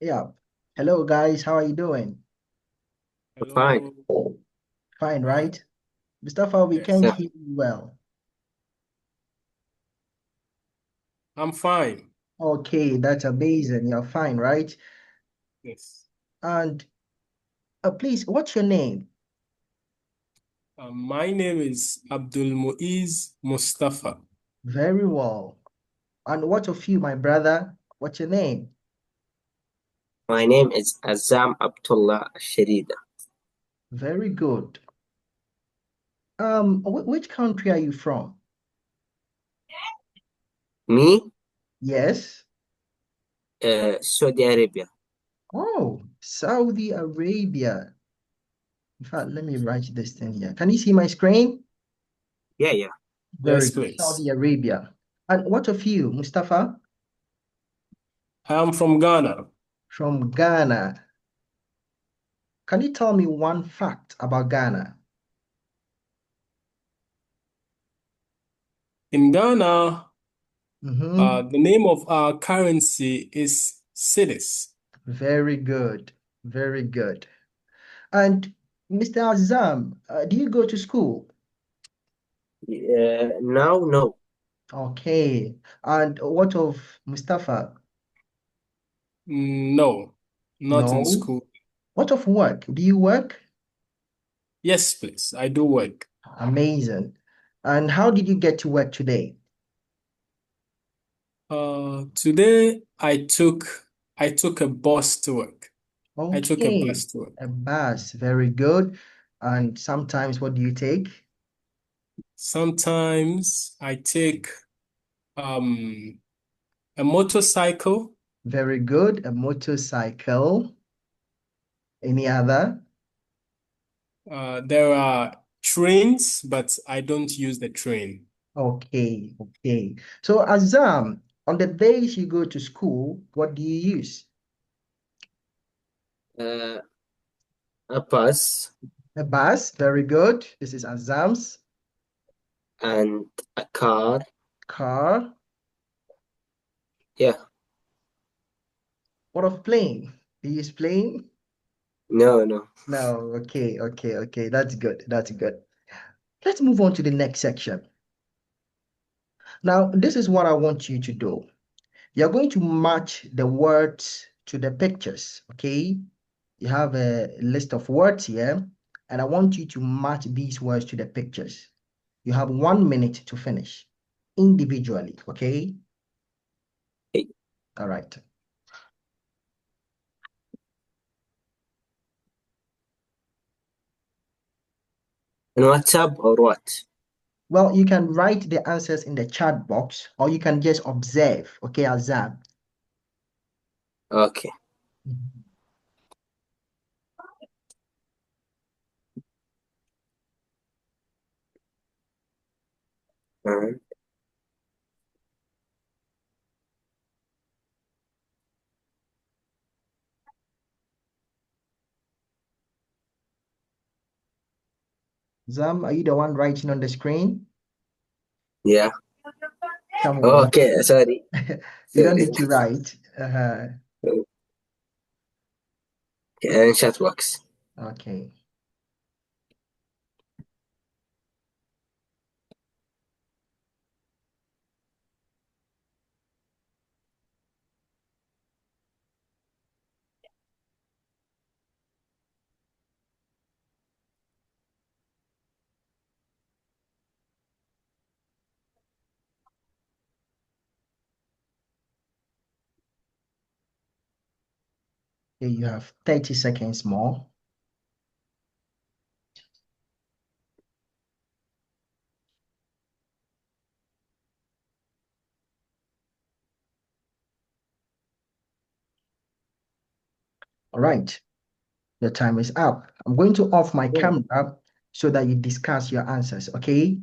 Yeah. Hello, guys. How are you doing? Fine. Hello. Fine, Fine. right? Mustafa, we can't Yes. Yeah. hear you well. I'm fine. Okay, that's amazing. You're fine, right? Yes. And please, what's your name? My name is Abdul Muiz Mustafa. Very well. And what of you, my brother? What's your name? My name is Azam Abdullah Sharida. Very good. Which country are you from? Me, Yes. Saudi Arabia. Oh, Saudi Arabia. In fact, let me write this thing here. Can you see my screen? Yeah, yeah. Very Yes, good. please. Saudi Arabia. And what of you, Mustafa? I am from Ghana. From Ghana. Can you tell me one fact about Ghana? In Ghana, Mm-hmm. the name of our currency is cedis. Very good. Very good. And Mr. Azam, do you go to school? Now, no. Okay. And what of Mustafa? No, not in No. school. What of work? Do you work? Yes, please. I do work. Amazing. And how did you get to work today? Today I took a bus to work. I took a Okay. bus to work. A bus. Very good. And sometimes what do you take? Sometimes I take um a motorcycle. Very good. A motorcycle. Any other? There are trains, but I don't use the train. Okay, okay. So Azam, on the days you go to school, what do you use? Uh, a bus A bus, very good. This is Azam's and a car. car. Yeah. What of plane? Do you use plane? No, no. No, okay, okay, okay. That's good. That's good. Let's move on to the next section. Now, this is what I want you to do. You're going to match the words to the pictures, okay? You have a list of words here, and I want you to match these words to the pictures. You have 1 minute to finish individually, okay? Hey, All right. on WhatsApp or what? Well, you can write the answers in the chat box or you can just observe, okay, Azam? Okay. Uh, Zam, are you the one writing on the screen? yeah. Come Oh, on. okay. Sorry. You don't Sorry. need to write. And chat box. Okay. Okay, you have 30 seconds more. All right. Your time is up. I'm going to off my Oh, camera so that you discuss your answers, okay?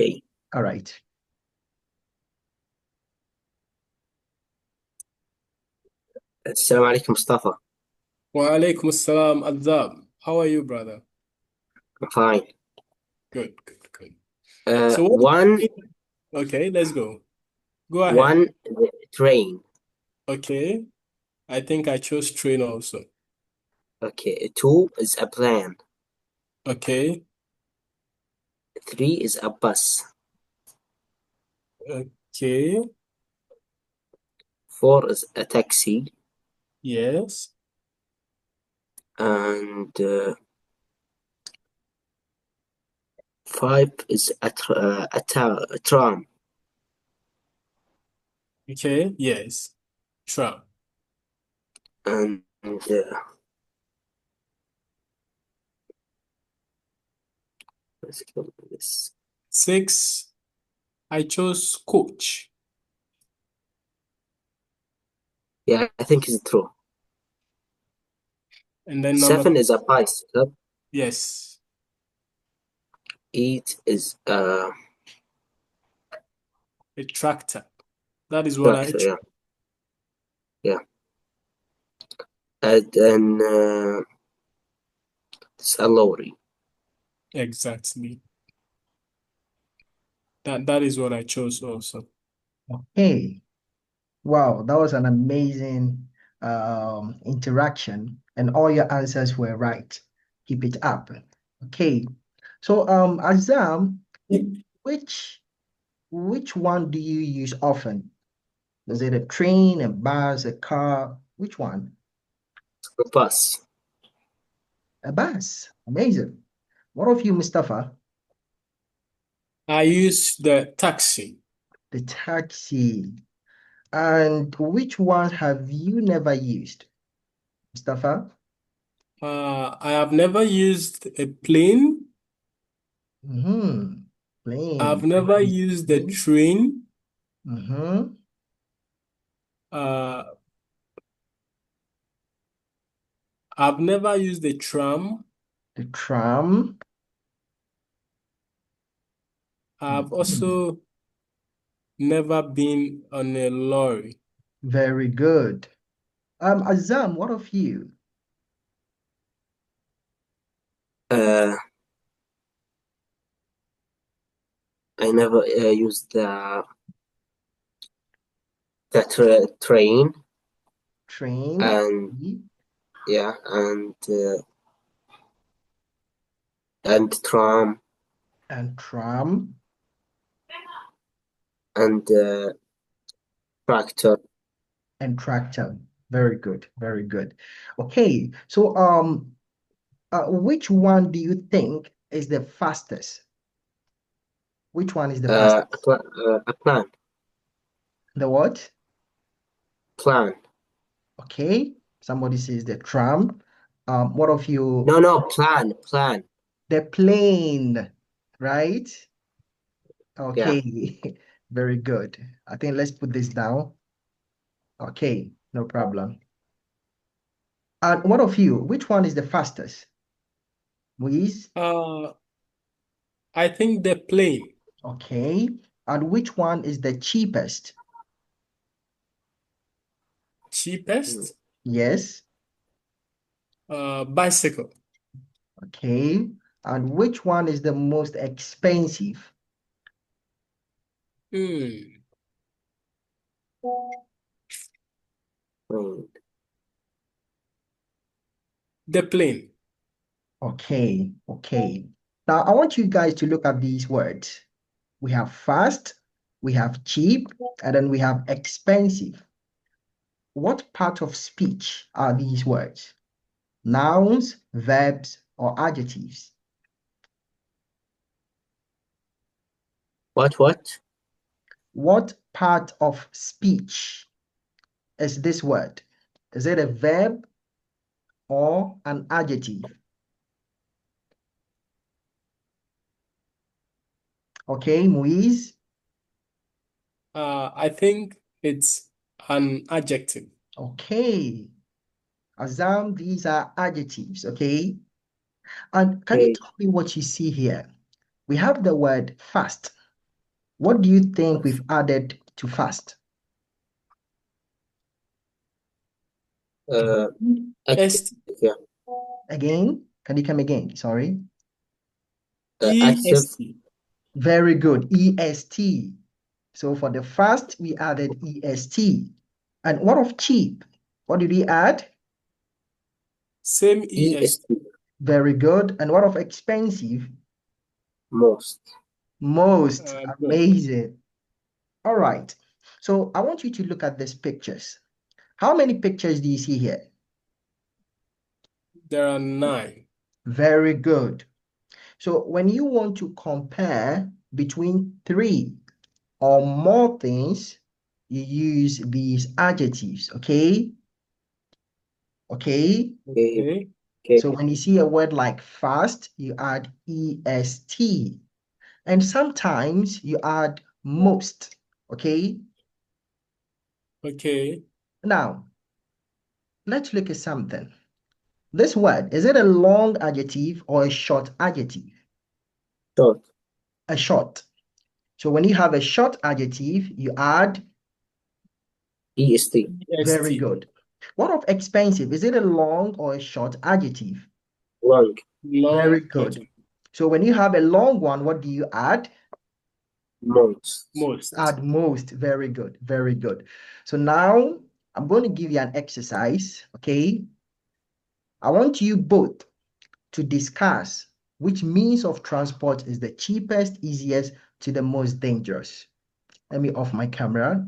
okay. All right. Assalamu alaikum, Mustafa. Wa alaikum assalam, Azab. How are you, brother? I'm fine. Good, good, good. So what? One, Okay, let's go. Go ahead. one train. Okay. I think I chose train also. Okay. 2 is a plan. Okay. 3 is a bus. Okay. 4 is a taxi. Yes. And 5 is a tram. Okay. Yes. Tram. And let's go with this. 6, I chose coach. Yeah, I think it's true. And then number 7 is a bicycle. yes. 8 is a A tractor. That is what I tractor. chose. Yeah, yeah. And then it's a lorry. Exactly. That is what I chose also. Okay. Wow, that was an amazing interaction, and all your answers were right. Keep it up. Okay. So Azam, which which one do you use often? Is it a train, a bus, a car? Which one? A bus. A bus. Amazing. What of you, Mustafa? I use the taxi. The taxi. And which one have you never used, Mustafa? I have never used a plane. Mm-hmm. I've Plane. never used the train. Mm-hmm. Uh, I've never used the tram. The tram. I've Mhm. also never been on a lorry. Very good. Azam, what of you? Uh, I never used the train. Train. And Okay. yeah, and tram And tram and tractor. and tractor. Very good. Very good. Okay. So which one do you think is the fastest? Which one is the fastest? A plan. The what? Plan. Okay. Somebody says the tram. What of you? No, no, plan. The plane, right? Yeah. Okay. Very good. I think let's put this down. Okay, no problem. And what of you? Which one is the fastest? Muiz? Uh, I think the plane. Okay. And which one is the cheapest? Mm. Cheapest? Yes. Bicycle. Okay. And which one is the most expensive? Hmm. Mm. The plane. Okay. Okay. Now I want you guys to look at these words. We have fast, we have cheap, and then we have expensive. What part of speech are these words? Nouns, verbs, or adjectives? What? What part of speech is this word? Is it a verb or an adjective? Okay, Muiz. I think it's an adjective. Okay. Azam, these are adjectives, okay? And can you Okay. tell me what you see here? We have the word fast. What do you think we've added to fast? Uh, active. Est Yeah. Again, can you come again? Sorry. Active. est. Very good. EST. So for the fast, we added EST. And what of cheap? What did we add? Same EST. Very good. And what of expensive? Most. Most. Good. Amazing. All right. So I want you to look at these pictures. How many pictures do you see here? There are 9. Very good. So when you want to compare between 3 or more things, you use these adjectives, okay? Okay? Okay. So when you see a word like fast, you add est. And sometimes you add most, okay? Okay. Now, let's look at something. This word, is it a long adjective or a short adjective? Short. A short. So when you have a short adjective, you add EST. very EST. good. What of expensive? Is it a long or a short adjective? Long. Very Long good. adjective. So when you have a long one, what do you add? Most. Most. Add most. Very good. Very good. So now I'm going to give you an exercise, okay? I want you both to discuss which means of transport is the cheapest, easiest to the most dangerous. Let me off my camera.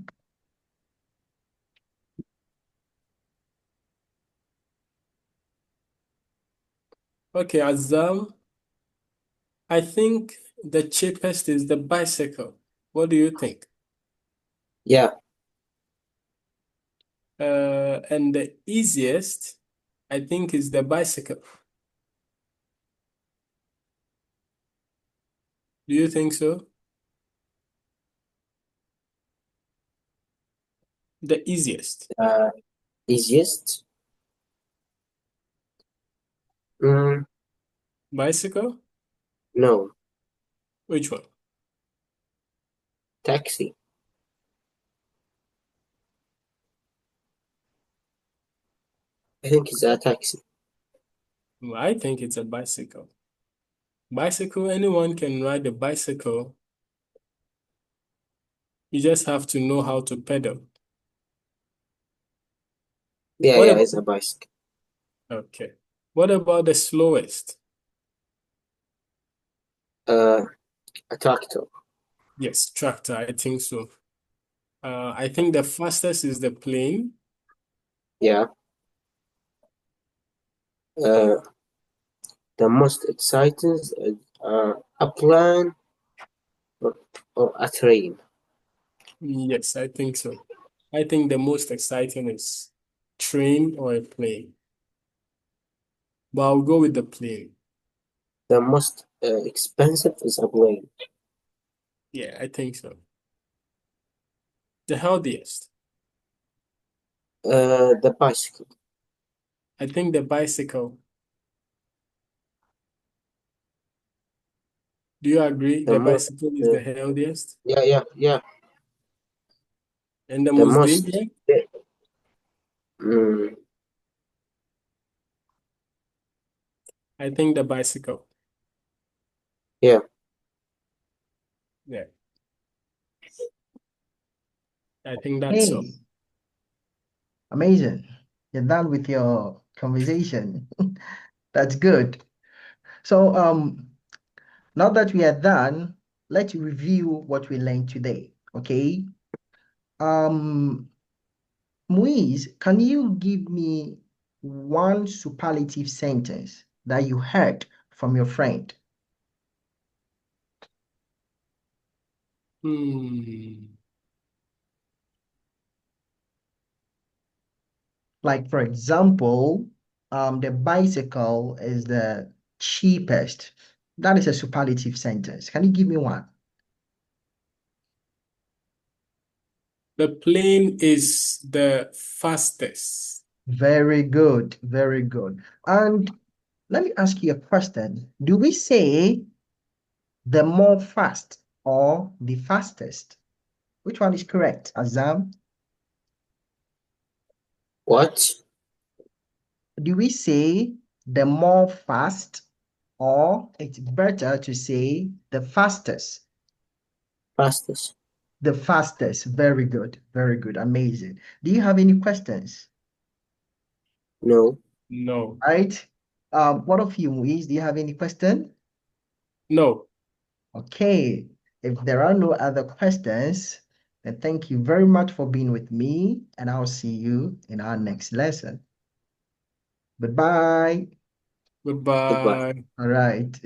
Okay, Azam, I think the cheapest is the bicycle. What do you think? Yeah. And the easiest, I think, is the bicycle. Do you think so? The easiest. Easiest. Mm, Bicycle? no. Which one? Taxi. I think it's a taxi. Well, I think it's a bicycle. Bicycle, anyone can ride a bicycle. You just have to know how to pedal. Yeah, What yeah, about, it's a bicycle. okay. What about the slowest? A tractor. Yes, tractor, I think so. I think the fastest is the plane. Yeah. Uh, the most exciting is a plane or, or a train. Yes, I think so. I think the most exciting is train or a plane. But I'll go with the plane. The most expensive is a plane. Yeah, I think so. The healthiest. The bicycle. I think the bicycle. Do you agree? The The most. bicycle is the healthiest Yeah, yeah, yeah. and the The most most. dangerous? Mm, I think the bicycle. yeah. Yeah, I think that's so. Hey, amazing. You're done with your conversation. That's good. So now that we are done, let's review what we learned today. Okay. Um, Muiz, can you give me one superlative sentence that you heard from your friend? Hmm. Like, for example, the bicycle is the cheapest. That is a superlative sentence. Can you give me one? The plane is the fastest. Very good, very good. And let me ask you a question. Do we say the more fast or the fastest? Which one is correct, Azam? What? Do we say the more fast or it's better to say the fastest? Fastest. The fastest. Very good, amazing. Do you have any questions? No. No. Right? What of you, Moise? Do you have any question? No. Okay. If there are no other questions, then thank you very much for being with me, and I'll see you in our next lesson. Goodbye. Goodbye. Goodbye. All right.